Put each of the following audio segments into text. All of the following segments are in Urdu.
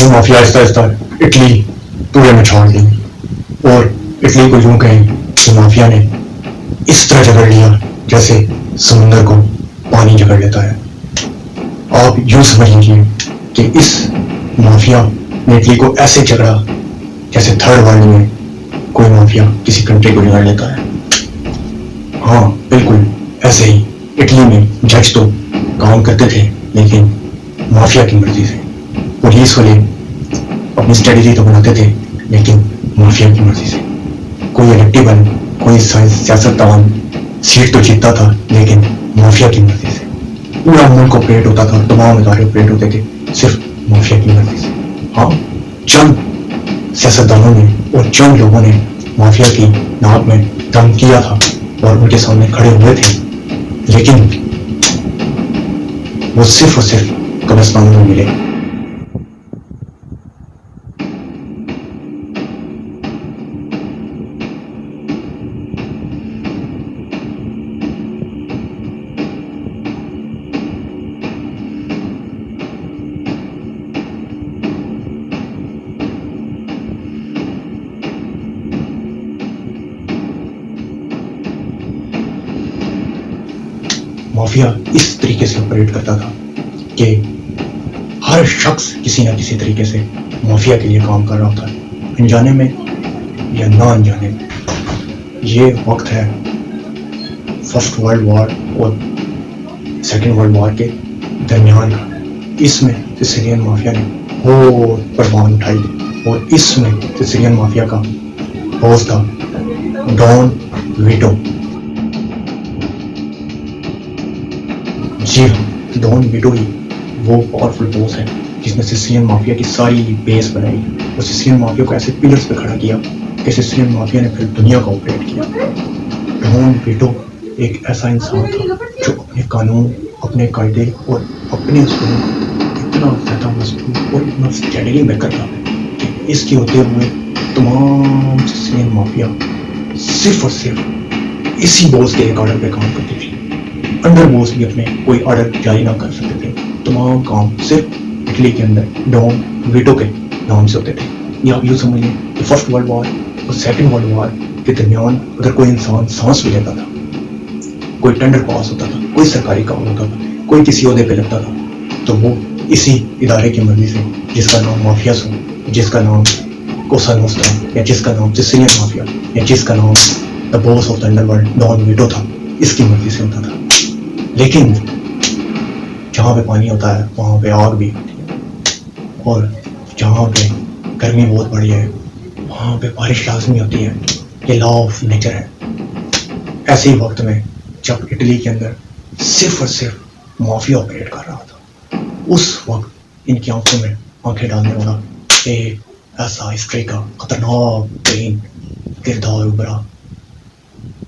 وہ مافیا آہستہ آہستہ اٹلی پورے میں چھاڑ دی اور اٹلی کو یوں کہیں کہ مافیا نے اس طرح جکڑ لیا جیسے سمندر کو پانی جکڑ لیتا ہے. آپ یوں سمجھ لیجیے کہ اس مافیا نے اٹلی کو ایسے جکڑا جیسے تھرڈ ورلڈ میں کوئی مافیا کسی کنٹری کو جکڑ لیتا ہے. ہاں بالکل ایسے ہی اٹلی میں جج تو کام کرتے تھے لیکن مافیا کی مرضی سے. پولیس والے اپنی اسٹریٹجی تو بناتے تھے لیکن مافیا کی مرضی سے. کوئی الیکٹیبل کوئی سیاستدان سیٹ تو جیتتا تھا لیکن مافیا کی مرضی سے. پورا ملک آپریٹ ہوتا تھا, تمام ادارے آپریٹ ہوتے تھے صرف مافیا کی مرضی سے. ہاں چند سیاستدانوں نے اور چند لوگوں نے مافیا کی ناک میں دم کیا تھا اور ان کے سامنے کھڑے ہوئے تھے لیکن وہ صرف اور صرف قبرستانوں میں ملے. مافیا اس طریقے سے آپریٹ کرتا تھا کہ ہر شخص کسی نہ کسی طریقے سے مافیا کے لیے کام کر رہا ہوتا ہے, انجانے میں یا نہ انجانے میں. یہ وقت ہے فرسٹ ورلڈ وار اور سیکنڈ ورلڈ وار کے درمیان کا. اس میں سسیلین مافیا نے بہت پرواز اٹھائی اور اس میں سسیلین مافیا کا باس تھا ڈان ویٹو. جی ہاں, ڈان ویٹو ہی وہ پاورفل باس ہے جس نے سسیلین مافیا کی ساری بیس بنائی اور سسیلین مافیا کو ایسے پلرز پہ کھڑا کیا کہ سسیلین مافیا نے پھر دنیا کو آپریٹ کیا. ڈان ویٹو ایک ایسا انسان تھا جو اپنے قانون, اپنے قاعدے اور اپنے اصولوں کو اتنا زیادہ مضبوط اور اتنا اسٹینڈلی میں کرتا کہ اس کے ہوتے ہوئے تمام سسیلین مافیا صرف اور صرف اسی باس کے ایک آرڈر پہ کام کرتی تھی. انڈر باس بھی اپنے کوئی آرڈر جاری نہ کر سکتے تھے. تمام کام صرف اٹلی کے اندر ڈان ویٹو کے نام سے ہوتے تھے. یہ آپ یوں سمجھیں کہ فرسٹ ورلڈ وار اور سیکنڈ ورلڈ وار کے درمیان اگر کوئی انسان سانس بھی لیتا تھا, کوئی ٹینڈر پاس ہوتا تھا, کوئی سرکاری کام ہوتا تھا, کوئی کسی عہدے پہ لگتا تھا, تو وہ اسی ادارے کی مرضی سے, جس کا نام مافیاس ہو, جس کا نام کوسا نوسٹرا یا جس کا نام سسیلین مافیا یا جس کا نام the boss of the underworld don Vito تھا, اس کی مرضی سے ہوتا تھا. لیکن جہاں پہ پانی ہوتا ہے وہاں پہ آگ بھی ہوتی ہے, اور جہاں پہ گرمی بہت بڑی ہے وہاں پہ بارش لازمی ہوتی ہے. یہ لا آف نیچر ہے. ایسے ہی وقت میں جب اٹلی کے اندر صرف اور صرف مافیا آپریٹ کر رہا تھا, اس وقت ان کی آنکھوں میں آنکھیں ڈالنے والا ایک ایسا ہسٹری کا خطرناک ترین کردار ابھرا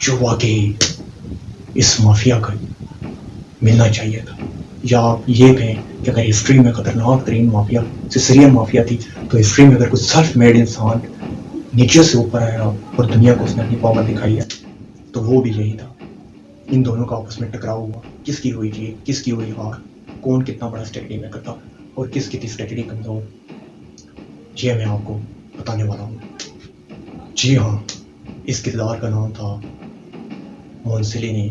جو واقعی اس مافیا کا ملنا چاہیے تھا. یا آپ یہ کہیں کہ اگر ہسٹری میں خطرناک ترین مافیا سسیلین مافیا تھی تو ہسٹری میں اگر کوئی سیلف میڈ انسان نیچے سے اوپر آیا اور دنیا کو اس نے اپنی پاور دکھائی ہے تو وہ بھی یہی تھا. ان دونوں کا آپس میں ٹکراؤ ہوا, کس کی ہوئی جیت, کس کی ہوئی ہار, کون کتنا بڑا اسٹریٹجی میں کرتا اور کس کی اسٹریٹجی کمزور, یہ میں آپ کو بتانے والا ہوں. جی ہاں, اس کردار کا نام تھا مونسولینی,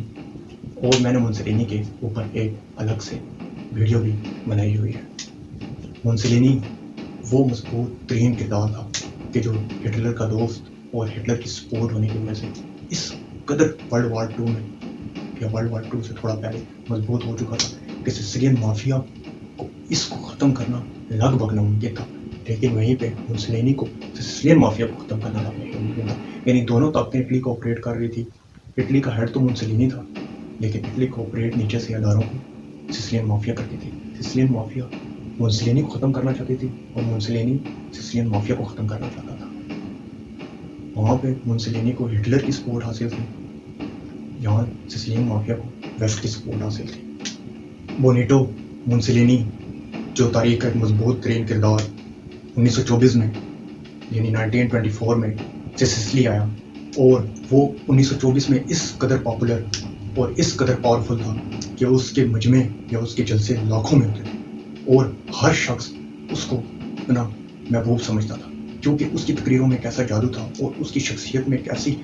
اور میں نے مونسولینی کے اوپر ایک الگ سے ویڈیو بھی بنائی ہوئی ہے. مونسولینی وہ مضبوط ترین کردار تھا کہ جو ہٹلر کا دوست اور ہٹلر کی سپورٹ ہونے کی وجہ سے اس قدر ورلڈ وار 2 میں یا ورلڈ وار 2 سے تھوڑا پہلے مضبوط ہو چکا تھا کہ سسیلین مافیا کو اس کو ختم کرنا لگ بھگ ناممکن تھا. لیکن وہیں پہ مونسولینی کو سسیلین مافیا کو ختم کرنا ناممکن تھا. یعنی دونوں طاقتیں اٹلی کو آپریٹ کر رہی تھی. اٹلی کا ہیڈ تو مونسولینی تھا لیکن اٹلی کو آپریٹ نیچے سے اداروں کو سسیلین مافیا کرتی تھی. سسیلین مافیا مونسولینی کو ختم کرنا چاہتی تھی اور مونسولینی سسیلین مافیا کو ختم کرنا چاہتا تھا. وہاں پہ مونسولینی کو ہٹلر کی سپورٹ حاصل تھی, یہاں سسیلین مافیا کو ویسٹ کی سپورٹ حاصل تھی. بونیٹو مونسولینی جو تاریخ کا ایک مضبوط ترین کردار 1924 میں یعنی 1924 میں سے سسلی آیا, اور وہ 1924 میں اس قدر پاپولر اور اس قدر پاورفل تھا کہ اس کے مجمع یا اس کے جلسے لاکھوں میں ہوتے تھے اور ہر شخص اس کو اتنا محبوب سمجھتا تھا، کیونکہ اس کی تقریروں میں ایک ایسا جادو تھا اور اس کی شخصیت میں ایک ایسی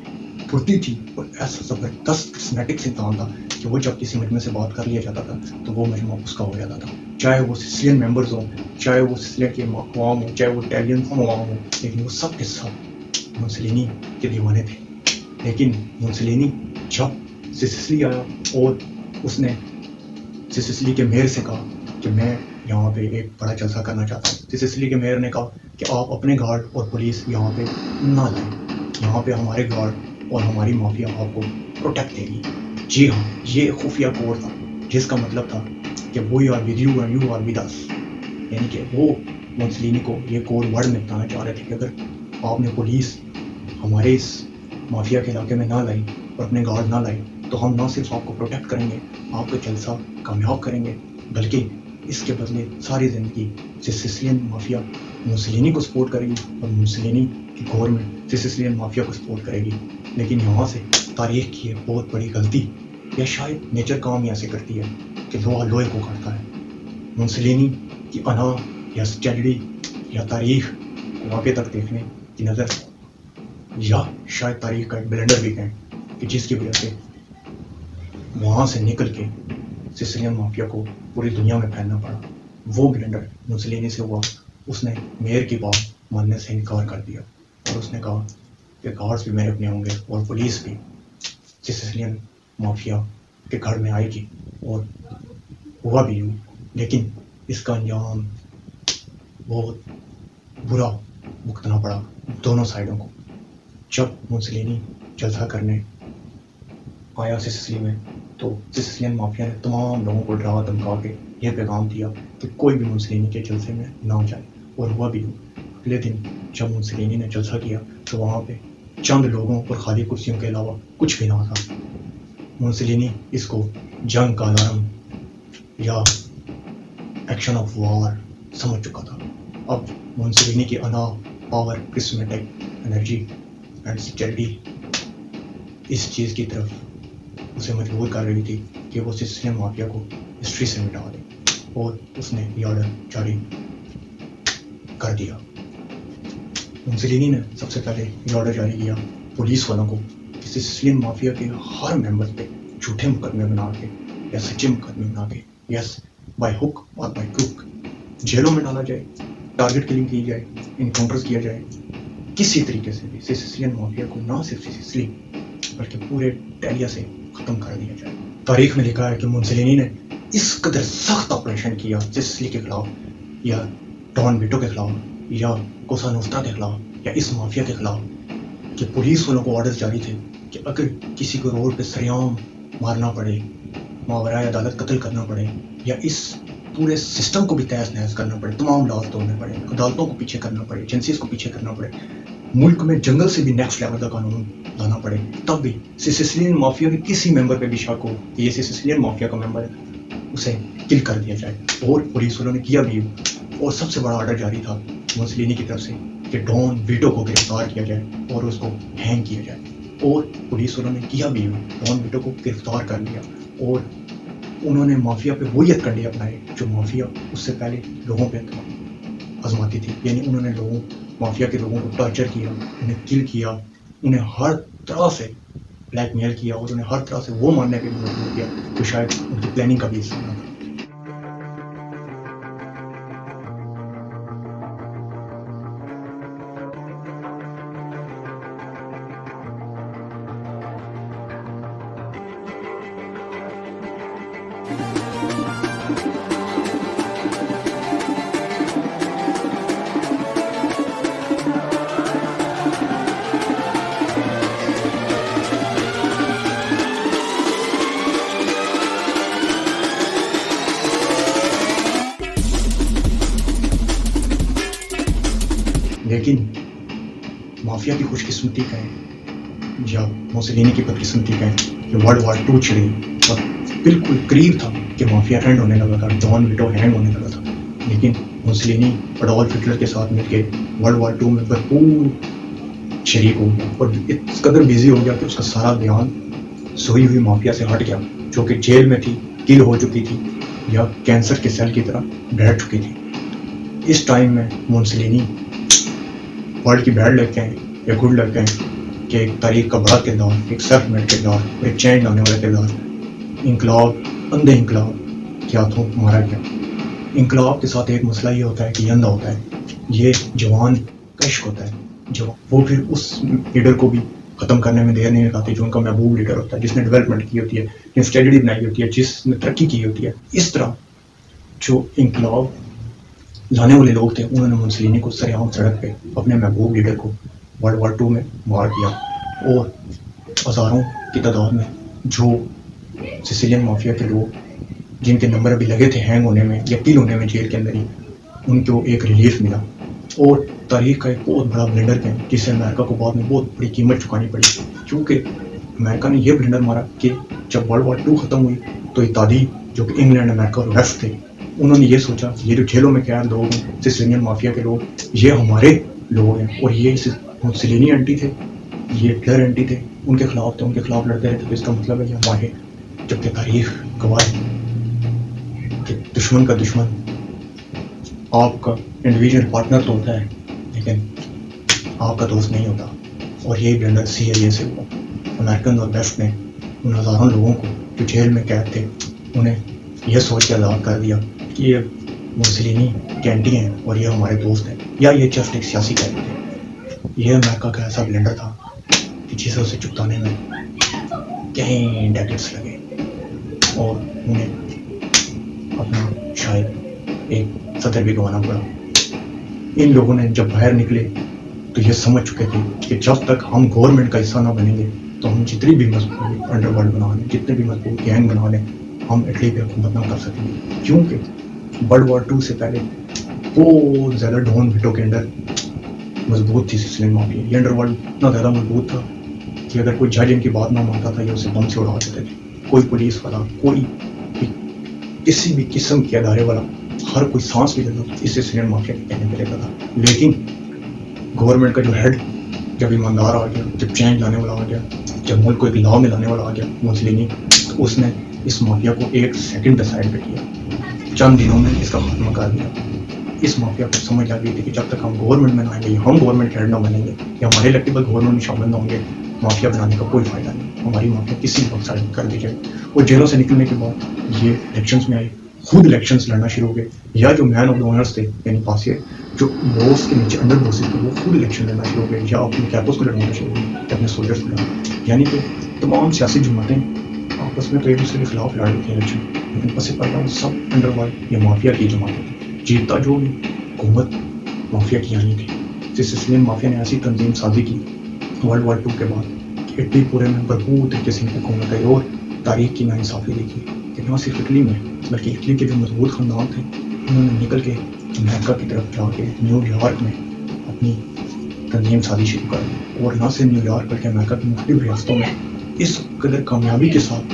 پھرتی تھی اور ایسا زبردست کرسمیٹک انسان تھا کہ وہ جب کسی مجمع سے بات کر لیا جاتا تھا تو وہ مجمع اس کا ہو جاتا تھا، چاہے وہ سسلین ممبرز ہوں، چاہے وہ سسلین کے عوام ہوں، چاہے وہ اٹیلین عوام ہوں، لیکن وہ سب کے سب موسولینی کے دیوانے تھے۔ لیکن موسولینی جب سسلی آیا اور اس نے سسلی کے میئر سے کہا کہ میں یہاں پہ ایک بڑا جلسہ کرنا چاہتا ہوں، سسلی کے میئر نے کہا کہ آپ اپنے گارڈ اور پولیس یہاں پہ نہ لائیں، یہاں پہ ہمارے گارڈ اور ہماری مافیا آپ کو پروٹیکٹ دے گی۔ جی ہاں، یہ خفیہ کوڈ تھا جس کا مطلب تھا کہ we are with you and you are with us, یعنی کہ وہ موسولینی کو یہ کوڈ ورڈ میں بتانا چاہ رہے تھے کہ اگر آپ نے پولیس ہمارے اس مافیا کے علاقے میں نہ لائی اور اپنے گارڈ نہ لائی تو ہم نہ صرف آپ کو پروٹیکٹ کریں گے، آپ کا جلسہ کامیاب کریں گے، بلکہ اس کے بدلے ساری زندگی سسلین مافیا موسولینی کو سپورٹ کرے گی اور موسولینی کی گورنمنٹ سسلین مافیا کو سپورٹ کرے گی۔ لیکن یہاں سے تاریخ کی ایک بہت بڑی غلطی، یا شاید نیچر کام ہی ایسے کرتی ہے کہ لوہا لوہے کو کاٹتا ہے۔ موسولینی کی انا یا اسٹیلڈی یا تاریخ کو آگے تک دیکھنے کی نظر، یا شاید تاریخ کا ایک بلنڈر بھی کہیں کہ جس کی وجہ سے وہاں سے نکل کے سسلین مافیا کو پوری دنیا میں پھیلنا پڑا، وہ بلنڈر موسولینی سے ہوا۔ اس نے میئر کی بات ماننے سے انکار کر دیا اور اس نے کہا کہ گارڈز بھی میرے اپنے ہوں گے اور پولیس بھی سسلین مافیا کے گھر میں آئے گی، اور ہوا بھی یوں۔ لیکن اس کا انجام بہت برا بھگتنا پڑا دونوں سائڈوں کو۔ جب موسولینی جلسہ کرنے آیا سسلی میں تو سسلین مافیا نے تمام لوگوں کو ڈرا دھمکا کے یہ پیغام دیا کہ کوئی بھی موسولینی کے جلسے میں نہ جائے، اور ہوا بھی یوں۔ اگلے دن جب موسولینی نے جلسہ کیا تو وہاں پہ چند لوگوں اور خالی کرسیوں کے علاوہ کچھ بھی نہ تھا۔ موسولینی اس کو جنگ کا الارم یا ایکشن آف وار سمجھ چکا تھا۔ اب موسولینی کی انا، پاور، کرسمیٹک انرجی اینڈ اسٹیلڈی اس چیز کی طرف اسے مجبور کر رہی تھی کہ وہ سسلین مافیا کو ہسٹری سے مٹا دے، اور اس نے یہ آرڈر جاری کر دیا۔ موسولینی نے سب سے پہلے یہ آرڈر جاری کیا پولیس والوں کو کہ سسلین مافیا کے ہر ممبر پہ جھوٹے مقدمے بنا کے یا سچے مقدمے بنا کے، یس بائی ہک اور بائی کروک، جیلوں میں ڈالا جائے، ٹارگٹ کلنگ کی جائے، انکاؤنٹرز کیا جائے، کسی طریقے سے بھی سسلین مافیا کو نہ صرف سسلی بلکہ پورے ٹیلیا سے ختم کر دیا جائے۔ تاریخ میں لکھا ہے کہ موسولینی نے اس قدر سخت آپریشن کیا سسلی کے خلاف یا ڈان ویٹو کے خلاف یا کوسا نوسٹرا کے خلاف یا اس مافیا کے خلاف کہ پولیس والوں کو آرڈرز جاری تھے کہ اگر کسی کو روڈ پہ سریعام مارنا پڑے، ماورائے عدالت قتل کرنا پڑے، یا اس پورے سسٹم کو بھی تہس نہس کرنا پڑے، تمام لاز توڑنے پڑے، عدالتوں کو پیچھے کرنا پڑے، ایجنسیز کو پیچھے کرنا پڑے، ملک میں جنگل سے بھی نیکسٹ لیول کا قانون لانا پڑے، تب بھی سسلین مافیا کے کسی ممبر پہ بھی شک ہو کہ یہ سسلین مافیا کا ممبر ہے، اسے کل کر دیا جائے۔ اور پولیس والوں نے کیا بھی، اور سب سے بڑا آرڈر جاری تھا موسولینی کی طرف سے کہ ڈان ویٹو کو گرفتار کیا جائے اور اس کو ہینگ کیا جائے، اور پولیس والوں نے کیا بھی، ڈان ویٹو کو گرفتار کر لیا، اور انہوں نے مافیا پہ وہی کنڈے اپنائے جو مافیا اس سے پہلے لوگوں پہ آزماتی تھی، یعنی انہوں نے مافیا کے لوگوں کو ٹارچر کیا، انہیں کل کیا، انہیں ہر طرح سے بلیک میل کیا، اور انہیں ہر طرح سے وہ ماننے پہ مجبور کیا جو شاید ان کی پلاننگ کا بھی حصہ نہ تھا۔ لیکن مافیا کی خوش قسمتی کہیں یا موسولینی کی بدقسمتی کہیں کہ ورلڈ وار 2 چھڑی اور بالکل قریب تھا کہ مافیا اینڈ ہونے لگا تھا، ڈان ویٹو ہینگ ہونے لگا تھا، لیکن موسولینی اڈولف ہٹلر کے ساتھ مل کے ورلڈ وار 2 میں بھرپور شریک ہو گیا اور اس قدر بیزی ہو گیا کہ اس کا سارا دھیان سوئی ہوئی مافیا سے ہٹ گیا جو کہ جیل میں تھی، کل ہو چکی تھی یا کینسر کے سیل کی طرح بیٹھ چکی تھی۔ اس ٹائم میں موسولینی ورلڈ کی بیڈ لڑکے ہیں یا گڈ لڑکے ہیں کہ ایک تاریخ کا بڑا کردار، ایک سیلف میڈ کردار، ایک چینج لانے والا کردار، انقلاب اندھے انقلاب کے ہاتھوں مارا گیا. انقلاب کے ساتھ ایک مسئلہ یہ ہوتا ہے کہ یہ اندھا ہوتا ہے، یہ جوان کا عشق ہوتا ہے، جو وہ پھر اس لیڈر کو بھی ختم کرنے میں دیر نہیں لگاتے جو ان کا محبوب لیڈر ہوتا ہے، جس نے ڈیولپمنٹ کی ہوتی ہے، جس نے اسٹریٹجی بنائی ہوتی ہے، جس نے ترقی کی ہوتی ہے. اس طرح جو انقلاب لانے والے لوگ تھے انہوں نے موسولینی کو سرعام سڑک پہ اپنے محبوب لیڈر کو ورلڈ وار 2 میں مار دیا، اور ہزاروں کی تعداد میں جو سیسیلین مافیا کے لوگ جن کے نمبر ابھی لگے تھے ہینگ ہونے میں یا کل ہونے میں جیل کے اندر ہی، ان کو ایک ریلیف ملا. اور تاریخ کا ایک بہت بڑا بلنڈر ہے جسے امریکہ کو بعد میں بہت بڑی قیمت چکانی پڑی، کیونکہ امریکہ نے یہ بلنڈر مارا کہ جب ورلڈ وار 2 ختم ہوئی تو اتحادی جو کہ انگلینڈ، امریکہ اور ویسٹ تھے، انہوں نے یہ سوچا یہ جو جیلوں میں قید لوگ ہیں سیسیلین مافیا کے لوگ، یہ ہمارے لوگ ہیں اور یہ موسولینی اینٹی تھے، یہ ہٹلر اینٹی تھے، ان کے خلاف تھے، ان کے خلاف لڑتے رہتے. تو اس کا مطلب ہے یہ ہمارے، جبکہ تاریخ گواہ ہے کہ دشمن کا دشمن آپ کا انڈیویجول پارٹنر تو ہوتا ہے لیکن آپ کا دوست نہیں ہوتا. اور یہی بلنڈر CIA سے ہوا. امریکن اور ویسٹ نے ان ہزاروں لوگوں کو جو جیل میں قید تھے انہیں یہ سوچ کے آزاد کر دیا کہ یہ موسولینی کے اینٹی ہیں اور یہ ہمارے دوست ہیں، یا یہ جسٹ ایک سیاسی قید تھے. یہ امریکہ کا ایسا بلنڈر تھا کہ جسے اسے چپتانے میں کہیں ڈیکیڈز لگے اور انہیں اپنا شاید ایک صدر بھی گنوانا پڑا. ان لوگوں نے جب باہر نکلے تو یہ سمجھ چکے تھے کہ جب تک ہم گورنمنٹ کا حصہ نہ بنیں گے تو ہم جتنی بھی مضبوط انڈر ورلڈ بنا لیں، جتنے بھی مضبوط گینگ بنا لیں، ہم اٹلی پہ حکومت نہ کر سکیں گے. کیونکہ ورلڈ وار 2 سے پہلے بہت زیادہ ڈون بھٹو کے اندر مضبوط تھی سیسیلین مافیا. یہ انڈر ورلڈ اتنا زیادہ مضبوط تھا کہ اگر کوئی جج ان کی بات نہ مانتا تھا یا اسے بم سے اڑا دیتے تھے. کوئی پولیس والا، کوئی بھی کسی بھی قسم کے ادارے والا، ہر کوئی سانس بھی لیتا اس سیسیلین مافیا کے کہنے پہ لیتا تھا. لیکن گورنمنٹ کا جو ہیڈ جب ایماندار آ گیا، جب چینج لانے والا آ گیا، جب ملک کو ایک لاؤ میں لانے والا آ گیا موسولینی، تو اس نے اس مافیا کو ایک سیکنڈ ڈیسائڈ پہ کیا، چند دنوں میں اس کا خاتمہ کر دیا. اس مافیا کو سمجھ آ گئی تھی کہ جب تک ہم گورنمنٹ میں نہ آئیں گے، ہم گورنمنٹ ہیڈ نہ بنیں گے یا ہمارے الیکٹیبل گورنمنٹ میں شامل نہ ہوں گے، مافیا بنانے کا کوئی فائدہ نہیں. ہماری مافیا کسی وقت سائڈ کر دی جائے. اور جیلوں سے نکلنے کے بعد یہ الیکشنز میں آئے، خود الیکشنز لڑنا شروع ہو گئے، یا جو مین آف دا آنرز تھے یعنی پاسیے جو باس کے نیچے انڈر باسز تھے وہ خود الیکشن لڑنا شروع ہو گئے، یا اپنے کیپوس کو لڑنا شروع ہو گئے یا اپنے سولجرس کو لڑنا. یعنی کہ تمام سیاسی جماعتیں آپس میں تو ایک دوسرے کے خلاف لڑ رہی تھیں الیکشن، لیکن پس پردہ سب انڈر ورلڈ یا مافیا کی جماعتیں تھیں. جیتا جو بھی حکومت مافیا کی آنی تھی. سیسیلین مافیا نے ایسی تنظیم سازی کی ورلڈ وار 2 کے بعد کہ اٹلی پورے میں بھرپور طریقے سے حکومت آئی اور تاریخ کی ناانصافی دیکھی کہ نہ صرف اٹلی میں بلکہ اٹلی کے جو مضبوط خاندان تھے انہوں نے نکل کے امریکہ کی طرف جا کے نیو یارک میں اپنی تنظیم سازی شروع کر دی. اور نہ صرف نیو یارک بلکہ امریکہ کی مختلف ریاستوں میں اس قدر کامیابی کے ساتھ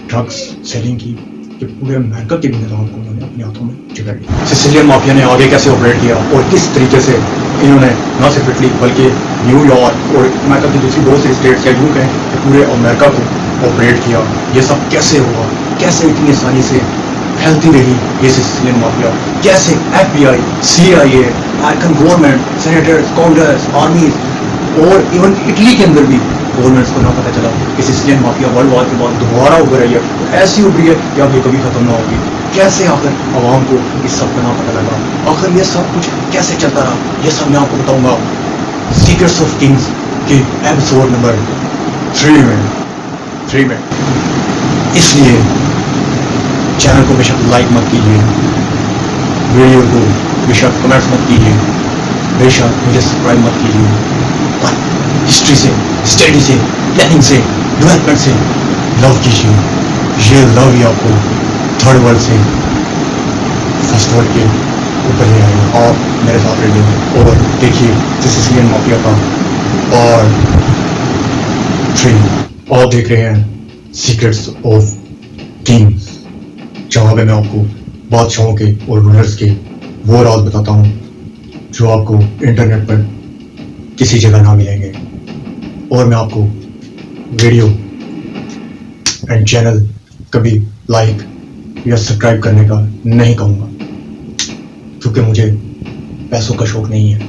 ڈرگس سیلنگ کی کہ پورے امریکہ کے بھی نظام کو انہوں نے اپنے ہاتھوں میں جگڑ لیا. سیسیلین مافیا نے آگے کیسے آپریٹ کیا اور کس طریقے سے انہوں نے نہ صرف اٹلی بلکہ نیو یارک اور امریکہ کی دوسری بہت سی اسٹیٹس یا یوں کہیں کہ پورے امریکہ کو آپریٹ کیا. یہ سب کیسے ہوا، کیسے اتنی آسانی سے پھیلتی رہی یہ سیسیلین مافیا، کیسے FBI، CIA، American government, senators, Congress, armies اور ایون اٹلی کے اندر بھی گورنمنٹس کو نہ پتہ چلا کہ سیسیلین مافیا ورلڈ وار کے بعد دوبارہ ابھر رہی ہے، ایسی ابھری ہے کہ اب یہ کبھی ختم نہ ہوگی. کیسے آخر عوام کو اس سب کا نہ پتہ لگا، آخر یہ سب کچھ کیسے چلتا رہا، یہ سب میں آپ کو بتاؤں گا سیکرٹس آف کنگز کے ایپیسوڈ نمبر 3 میں. اس لیے چینل کو بے شک لائک مت کیجیے، ویڈیو کو بے شک کمنٹس مت کیجیے، بے شک مجھے سبسکرائب مت کیجیے، اور ہسٹری سے، اسٹڈی سے، پلاننگ سے، ڈیولپمنٹ سے لو کیجیے. یہ لو ہی آپ کو تھرڈ ورلڈ سے فرسٹ ورلڈ کے اوپر لے آئے گا. آپ میرے ساتھ رہیے اور دیکھیے سیسیلین مافیا کا پارٹ 3. آپ دیکھ رہے ہیں سیکرٹس آف کنگز، جہاں پہ میں آپ کو بادشاہوں کے اور رولرز کے وہ راز بتاتا ہوں جو آپ کو انٹرنیٹ پر کسی جگہ نہ ملیں گے. اور میں آپ کو ویڈیو اینڈ چینل کبھی لائک یا سبسکرائب کرنے کا نہیں کہوں گا. کیونکہ مجھے پیسوں کا شوق نہیں ہے.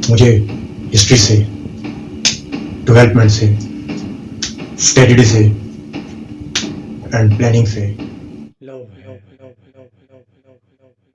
مجھے ہسٹری سے، ڈیولپمنٹ سے، اسٹریٹجی سے اینڈ پلاننگ سے لو ہے.